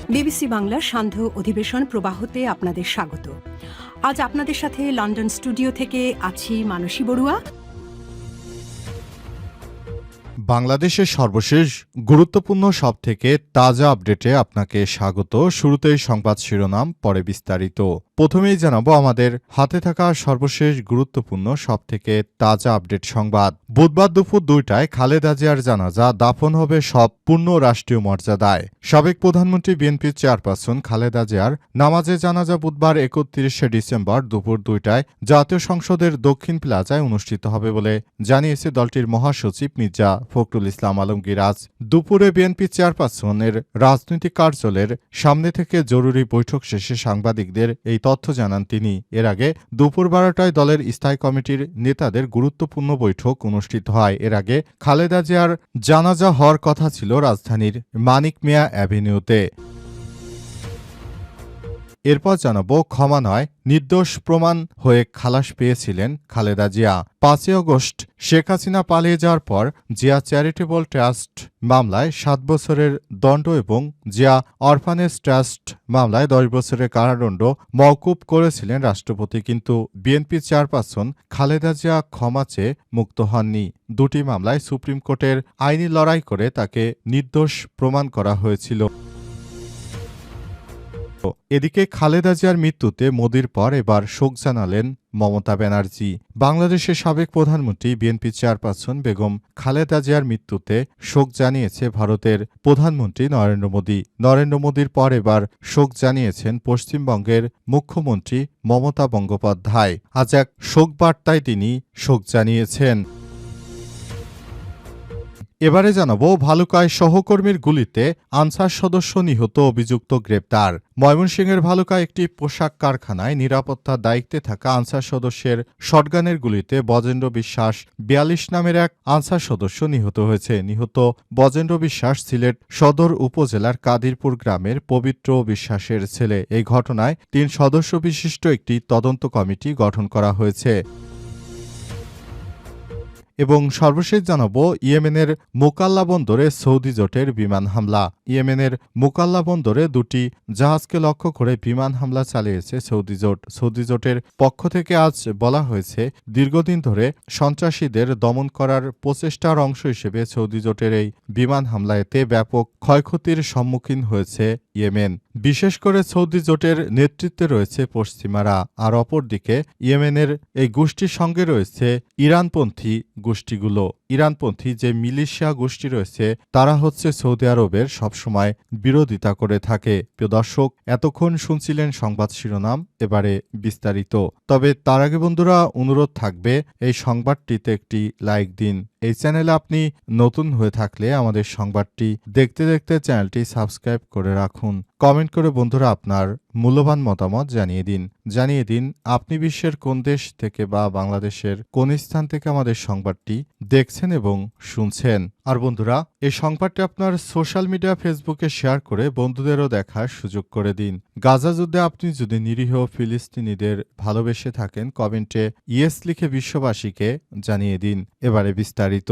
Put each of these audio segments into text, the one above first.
BBC বাংলার সান্ধ্য অধিবেশন প্রবাহতে আপনাদের স্বাগত। আজ আপনাদের সাথে লন্ডন স্টুডিও থেকে আছি মানসী বড়ুয়া। বাংলাদেশের সর্বশেষ গুরুত্বপূর্ণ সব থেকে তাজা আপডেটে আপনাকে স্বাগত। শুরুতেই সংবাদ শিরোনাম, পরে বিস্তারিত। প্রথমেই জানাবো আমাদের হাতে থাকা সর্বশেষ গুরুত্বপূর্ণ সব থেকে তাজা আপডেট সংবাদ। বুধবার দুপুর 2টায় খালেদা জিয়ার জানাজা দাফন হবে সব পূর্ণ রাষ্ট্রীয় মর্যাদায়। সাবেক প্রধানমন্ত্রী বিএনপির চেয়ারপারসন খালেদা জিয়ার নামাজে জানাজা বুধবার 31শে ডিসেম্বর দুপুর 2টায় জাতীয় সংসদের দক্ষিণ প্লাজায় অনুষ্ঠিত হবে বলে জানিয়েছে দলটির মহাসচিব মির্জা ফখরুল ইসলাম আলমগীর। আজ দুপুরে বিএনপি চেয়ারপারসনের রাজনৈতিক কার্যালয়ের সামনে থেকে জরুরি বৈঠক শেষে সাংবাদিকদের এই তথ্য জানান তিনি। এর আগে দুপুর 12টায় দলের স্থায়ী কমিটির নেতাদের গুরুত্বপূর্ণ বৈঠক অনুষ্ঠিত হয়। এর আগে খালেদা জিয়ার জানাজা হওয়ার কথা ছিল রাজধানীর মানিক মিয়া অ্যাভিনিউতে। এরপর জানাবো, ক্ষমা নয়, নির্দোষ প্রমাণ হয়ে খালাস পেয়েছিলেন খালেদা জিয়া। 5 আগস্ট শেখ হাসিনা পালিয়ে যাওয়ার পর জিয়া চ্যারিটেবল ট্রাস্ট মামলায় 7 বছরের দণ্ড এবং জিয়া অরফানেজ ট্রাস্ট মামলায় 10 বছরের কারাদণ্ড মওকুফ করেছিলেন রাষ্ট্রপতি। কিন্তু বিএনপি চেয়ারপারসন খালেদা জিয়া ক্ষমা চেয়ে মুক্ত হননি। দুটি মামলায় সুপ্রিম কোর্টের আইনি লড়াই করে তাকে নির্দোষ প্রমাণ করা হয়েছিল। এদিকে খালেদা জিয়ার মৃত্যুতে মোদির পর এবার শোক জানালেন মমতা ব্যানার্জি। বাংলাদেশের সাবেক প্রধানমন্ত্রী বিএনপি চেয়ারপারসন বেগম খালেদা জিয়ার মৃত্যুতে শোক জানিয়েছে ভারতের প্রধানমন্ত্রী নরেন্দ্র মোদি। নরেন্দ্র মোদির পর এবার শোক জানিয়েছেন পশ্চিমবঙ্গের মুখ্যমন্ত্রী মমতা বন্দ্যোপাধ্যায়। আজ এক শোক বার্তায় তিনি শোক জানিয়েছেন। এবারে জানাবো, ভালুকায় সহকর্মীর গুলিতে আনসার সদস্য নিহত, অভিযুক্ত গ্রেপ্তার। ময়মনসিংহের ভালুকায় একটি পোশাক কারখানায় নিরাপত্তার দায়িত্বে থাকা আনসার সদস্যের শটগানের গুলিতে বজেন্দ্র বিশ্বাস 42 নামের এক আনসার সদস্য নিহত হয়েছে। নিহত বজেন্দ্র বিশ্বাস সিলেট সদর উপজেলার কাদিরপুর গ্রামের পবিত্র বিশ্বাসের ছেলে। এই ঘটনায় 3 সদস্য বিশিষ্ট একটি তদন্ত কমিটি গঠন করা হয়েছে। এবং সর্বশেষ জানাবো, ইয়েমেনের মুকাল্লা বন্দরে সৌদি জোটের বিমান হামলা। ইয়েমেনের মুকাল্লা বন্দরে 2টি জাহাজকে লক্ষ্য করে বিমান হামলা চালিয়েছে সৌদি জোট। সৌদি জোটের পক্ষ থেকে আজ বলা হয়েছে, দীর্ঘদিন ধরে সন্ত্রাসীদের দমন করার প্রচেষ্টার অংশ হিসেবে সৌদি জোটের এই বিমান হামলাতে ব্যাপক ক্ষয়ক্ষতির সম্মুখীন হয়েছে ইয়েমেন। বিশেষ করে সৌদি জোটের নেতৃত্বে রয়েছে পশ্চিমারা, আর অপরদিকে ইয়েমেনের এই গোষ্ঠীর সঙ্গে রয়েছে ইরানপন্থী গোষ্ঠীগুলো। ইরানপন্থী যে মিলিশিয়া গোষ্ঠী রয়েছে তারা হচ্ছে সৌদি আরবের সবসময় বিরোধিতা করে থাকে। প্রিয় দর্শক, এতক্ষণ শুনছিলেন সংবাদ শিরোনাম, এবারে বিস্তারিত। তবে তার আগে বন্ধুরা, অনুরোধ থাকবে এই সংবাদটিতে একটি লাইক দিন। এই চ্যানেলে আপনি নতুন হয়ে থাকলে আমাদের সংবাদটি দেখতে দেখতে চ্যানেলটি সাবস্ক্রাইব করে রাখুন। কমেন্ট করে বন্ধুরা আপনার মূল্যবান মতামত জানিয়ে দিন আপনি বিশ্বের কোন দেশ থেকে বা বাংলাদেশের কোন স্থান থেকে আমাদের সংবাদটি দেখছেন এবং শুনছেন। আর বন্ধুরা, এই সংবাদটি আপনার সোশ্যাল মিডিয়া ফেসবুকে শেয়ার করে বন্ধুদেরও দেখার সুযোগ করে দিন। গাজা যুদ্ধে আপনি যদি নিরীহ ফিলিস্তিনিদের ভালোবেসে থাকেন, কমেন্টে ইয়েস লিখে বিশ্ববাসীকে জানিয়ে দিন। এবারে বিস্তারিত।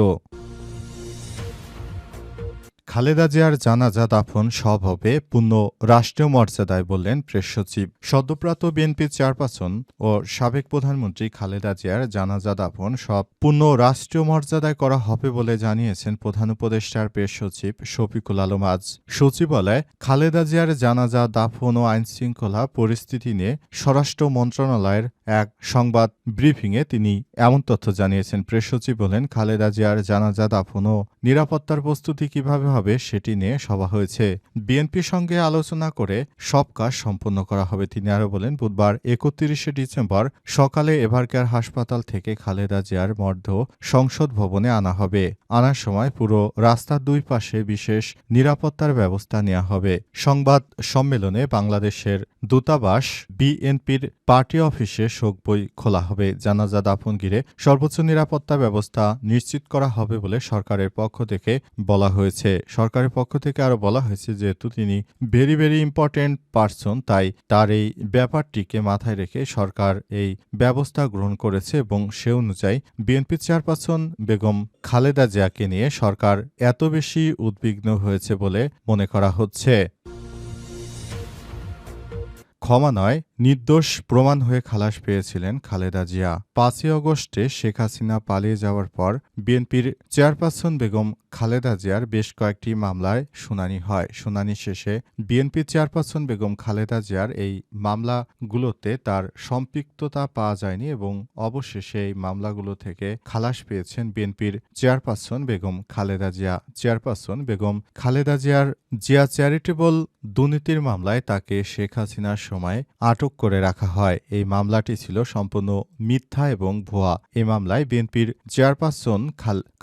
খালেদা জিয়ার জানাজা দাফন সব হবে পূর্ণ রাষ্ট্রীয় মর্যাদায়, বললেন প্রেস সচিব। সদ্যপ্রাত বিএনপি চেয়ারপারসন ও সাবেক প্রধানমন্ত্রী খালেদা জিয়ার জানাজা দাফন সব পূর্ণ রাষ্ট্রীয় মর্যাদায় করা হবে বলে জানিয়েছেন প্রধান উপদেষ্টার প্রেস সচিব শফিকুল আলম। আজ সচিবালয়ে খালেদা জিয়ার জানাজা দাফন ও আইনশৃঙ্খলা পরিস্থিতি নিয়ে স্বরাষ্ট্র মন্ত্রণালয়ের এক সংবাদ ব্রিফিংয়ে তিনি এমন তথ্য জানিয়েছেন। প্রেস সচিব বলেন, খালেদা জিয়ার জানাজা দাফন ও নিরাপত্তার প্রস্তুতি কিভাবে হবে সেটি নিয়ে সভা হয়েছে। বিএনপির সঙ্গে আলোচনা করে সব কাজ সম্পন্ন করা হবে। তিনি আরও বলেন, বুধবার 31শে ডিসেম্বর সকালে এভারকেয়ার হাসপাতাল থেকে খালেদা জিয়ার মরদেহ সংসদ ভবনে আনা হবে। আনার সময় পুরো রাস্তার 2 পাশে বিশেষ নিরাপত্তার ব্যবস্থা নেওয়া হবে। সংবাদ সম্মেলনে বাংলাদেশের দূতাবাস, বিএনপির পার্টি অফিসে শোক বই খোলা হবে। জানাজা দাফন ঘিরে সর্বোচ্চ নিরাপত্তা ব্যবস্থা নিশ্চিত করা হবে বলে সরকারের পক্ষ থেকে বলা হয়েছে। সরকারের পক্ষ থেকে আরো বলা হয়েছে, যেহেতু তিনি ভেরি ইম্পর্টেন্ট পারসন, তাই তার এই ব্যাপারটিকে মাথায় রেখে সরকার এই ব্যবস্থা গ্রহণ করেছে এবং সে অনুযায়ী বিএনপি চেয়ারপারসন বেগম খালেদা জিয়াকে নিয়ে সরকার এত বেশি উদ্বিগ্ন হয়েছে বলে মনে করা হচ্ছে। ক্ষমা নয়, নির্দোষ প্রমাণ হয়ে খালাস পেয়েছিলেন খালেদা জিয়া। ৫ই আগস্টে শেখ হাসিনা পালিয়ে যাওয়ার পর বিএনপির চেয়ারপারসন বেগম খালেদা জিয়ার বেশ কয়েকটি মামলায় শুনানি হয়। শুনানি শেষে বিএনপির চেয়ারপারসন বেগম খালেদা জিয়ার এই মামলাগুলোতে তার সম্পৃক্ততা পাওয়া যায়নি এবং অবশেষে এই মামলাগুলো থেকে খালাস পেয়েছেন বিএনপির chairperson Begum Khaleda Zia. Chairperson Begum Khaleda Zia charitable দুর্নীতির মামলায় তাকে শেখ হাসিনার সময় আটক করে রাখা হয়। এই মামলাটি ছিল সম্পূর্ণ মিথ্যা এবং ভুয়া। এই মামলায় বিএনপির চেয়ারপারসন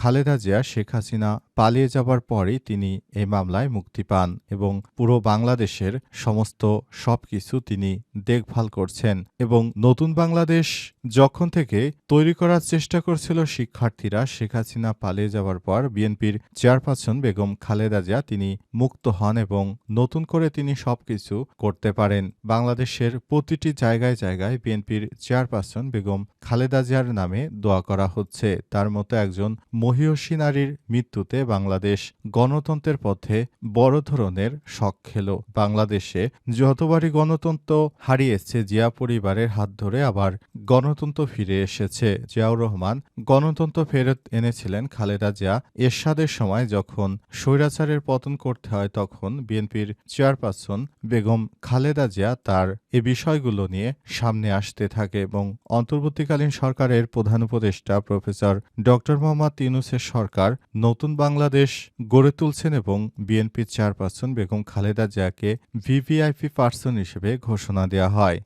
খালেদা জিয়া শেখ হাসিনা পালিয়ে যাবার পরই তিনি এই মামলায় মুক্তি পান এবং পুরো বাংলাদেশের সমস্ত সবকিছু তিনি দেখভাল করছেন এবং নতুন বাংলাদেশ যখন থেকে তৈরি করার চেষ্টা করছিল শিক্ষার্থীরা, শেখ হাসিনা পালিয়ে যাওয়ার পর বিএনপির চেয়ারপারসন বেগম খালেদা জিয়া তিনি মুক্ত হন এবং নতুন করে তিনি সবকিছু করতে পারেন। বাংলাদেশের প্রতিটি জায়গায় জায়গায় বিএনপির চেয়ারপারসন বেগম খালেদা জিয়ার নামে দোয়া করা হচ্ছে। তার মতো একজন মহিয়সী নারীর মৃত্যুতে বাংলাদেশ গণতন্ত্রের পথে বড় ধরনের শক খেল। বাংলাদেশে যতবারই গণতন্ত্র হারিয়েছে জিয়া পরিবারের হাত ধরে আবার গণতন্ত্র ফিরে এসেছে। জিয়াউর রহমান গণতন্ত্র ফেরত এনেছিলেন খালেদা জিয়া এরশাদের সময় যখন স্বৈরাচারের পতন করতে হয়, তখন বিএনপির চেয়ারপারসন বেগম খালেদা জিয়া তার এ বিষয়গুলো নিয়ে সামনে আসতে থাকে এবং অন্তর্বর্তীকালীন সরকারের প্রধান উপদেষ্টা প্রফেসর ড. মোহাম্মদ ইউনূসের সরকার নতুন বাংলাদেশ গড়ে তুলছেন এবং বিএনপির চেয়ারপারসন বেগম খালেদা জিয়াকে ভিভিআইপি পার্সন হিসেবে ঘোষণা দেওয়া হয়।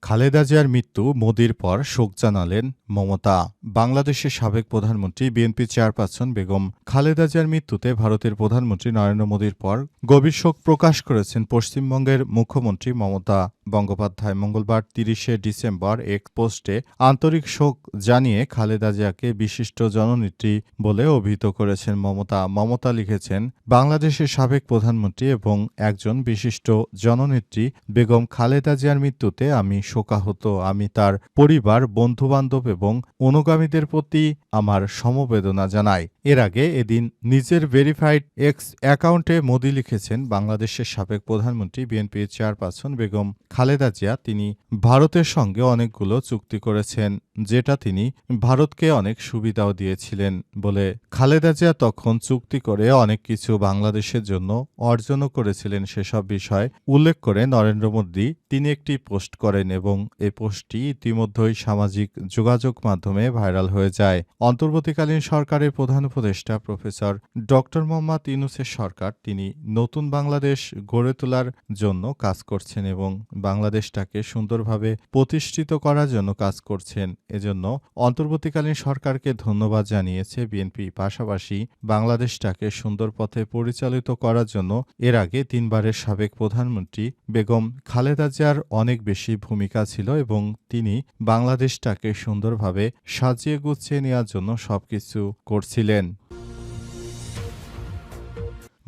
খালেদা জিয়ার মৃত্যু, মোদির পর শোক জানালেন মমতা। বাংলাদেশের সাবেক প্রধানমন্ত্রী বিএনপি চেয়ারপারসন বেগম খালেদা জিয়ার মৃত্যুতে ভারতের প্রধানমন্ত্রী নরেন্দ্র মোদির পর গভীর শোক প্রকাশ করেছেন পশ্চিমবঙ্গের মুখ্যমন্ত্রী মমতা বন্দ্যোপাধ্যায়। মঙ্গলবার ৩০শে ডিসেম্বর এক পোস্টে আন্তরিক শোক জানিয়ে খালেদা জিয়াকে বিশিষ্ট জননেত্রী বলে অভিহিত করেছেন মমতা। মমতা লিখেছেন, বাংলাদেশের সাবেক প্রধানমন্ত্রী এবং একজন বিশিষ্ট জননেত্রী বেগম খালেদা জিয়ার মৃত্যুতে আমি শোকাহত। আমি তার পরিবার, বন্ধুবান্ধব এবং অনুগামীদের প্রতি আমার সমবেদনা জানাই। এর আগে এদিন নিজের ভেরিফাইড এক্স অ্যাকাউন্টে মোদি লিখেছেন, বাংলাদেশের সাবেক প্রধানমন্ত্রী বিএনপির চেয়ারপারসন বেগম খালেদা জিয়া তিনি ভারতের সঙ্গে অনেকগুলো চুক্তি করেছেন, যেটা তিনি ভারতকে অনেক সুবিধাও দিয়েছিলেন বলে খালেদা জিয়া তখন চুক্তি করে অনেক কিছু বাংলাদেশের জন্য অর্জনও করেছিলেন। সেসব বিষয় উল্লেখ করে নরেন্দ্র মোদি তিনি একটি পোস্ট করেন এবং এই পোস্টটি ইতিমধ্যেই সামাজিক যোগাযোগ মাধ্যমে ভাইরাল হয়ে যায়। অন্তর্বর্তীকালীন সরকারের প্রধান উপদেষ্টা প্রফেসর ড. মোহাম্মদ ইউনূসের সরকার তিনি নতুন বাংলাদেশ গড়ে তোলার জন্য কাজ করছেন এবং বাংলাদেশটাকে সুন্দরভাবে প্রতিষ্ঠিত করার জন্য কাজ করছেন। এজন্য অন্তর্বর্তীকালীন সরকারকে ধন্যবাদ জানিয়েছে বিএনপি। পাশাপাশি বাংলাদেশটাকে সুন্দর পথে পরিচালিত করার জন্য এর আগে ৩ বারের সাবেক প্রধানমন্ত্রী বেগম খালেদা জিয়ার অনেক বেশি ভূমিকা ছিল এবং তিনি বাংলাদেশটাকে সুন্দরভাবে সাজিয়ে গুছিয়ে নেওয়ার জন্য সবকিছু করছিলেন।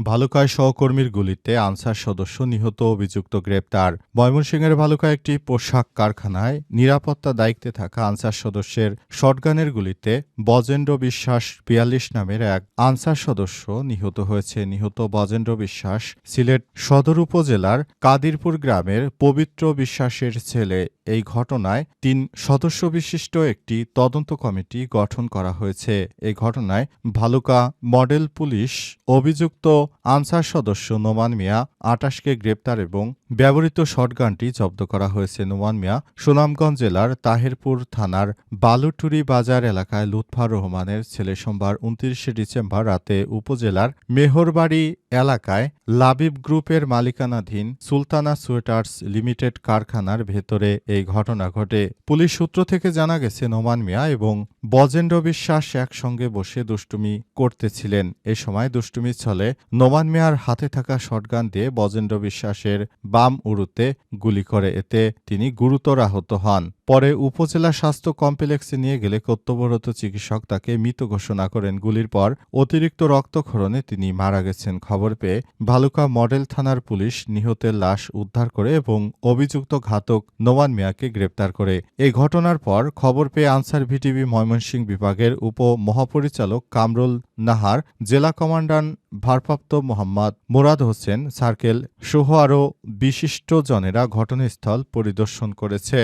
ভালুকায় সহকর্মীর গুলিতে আনসার সদস্য নিহত, অভিযুক্ত গ্রেপ্তার। ময়মনসিংহের ভালুকায় একটি পোশাক কারখানায় নিরাপত্তা দায়িত্বে থাকা আনসার সদস্যের শটগানের গুলিতে বজেন্দ্র বিশ্বাস ৪২ নামের এক আনসার সদস্য নিহত হয়েছে। নিহত বজেন্দ্র বিশ্বাস সিলেট সদর উপজেলার কাদিরপুর গ্রামের পবিত্র বিশ্বাসের ছেলে। এই ঘটনায় ৩ সদস্য বিশিষ্ট একটি তদন্ত কমিটি গঠন করা হয়েছে। এই ঘটনায় ভালুকা মডেল পুলিশ অভিযুক্ত আনসার সদস্য নোমান মিয়া ২৮কে গ্রেপ্তার এবং ব্যবহৃত শটগানটি জব্দ করা হয়েছে। নোমান মিয়া সুনামগঞ্জ জেলার তাহেরপুর থানার বালুটুরি বাজার এলাকায় লুৎফর রহমানের ছেলে। সোমবার ২৯শে ডিসেম্বর রাতে উপজেলার মেহরবাড়ি এলাকায় লাবিব গ্রুপের মালিকানাধীন সুলতানা সুয়েটার্স লিমিটেড কারখানার ভেতরে এই ঘটনা ঘটে। পুলিশ সূত্র থেকে জানা গেছে, নোমান মিয়া এবং বজেন্দ্র বিশ্বাস একসঙ্গে বসে দুষ্টুমি করতেছিলেন। এ সময় দুষ্টুমির ছলে নোমান মিয়ার হাতে থাকা শটগান দিয়ে বজেন্দ্র বিশ্বাসের বাম উরুতে গুলি করে। এতে তিনি গুরুতর আহত হন। পরে উপজেলা স্বাস্থ্য কমপ্লেক্সে নিয়ে গেলে কর্তব্যরত চিকিৎসক তাকে মৃত ঘোষণা করেন। গুলির পর অতিরিক্ত রক্তক্ষরণে তিনি মারা গেছেন। খবর পেয়ে ভালুকা মডেল থানার পুলিশ নিহতের লাশ উদ্ধার করে এবং অভিযুক্ত ঘাতক নোমান মিয়াকে গ্রেপ্তার করে। এই ঘটনার পর খবর পেয়ে আনসার ভিটিভি ময়মনসিংহ বিভাগের উপমহাপরিচালক কামরুল নাহার, জেলা কমান্ডান্ট ভারপ্রাপ্ত মোহাম্মদ মুরাদ হোসেন, সার্কেল সহ আরও বিশিষ্টজনেরা ঘটনাস্থল পরিদর্শন করেছে।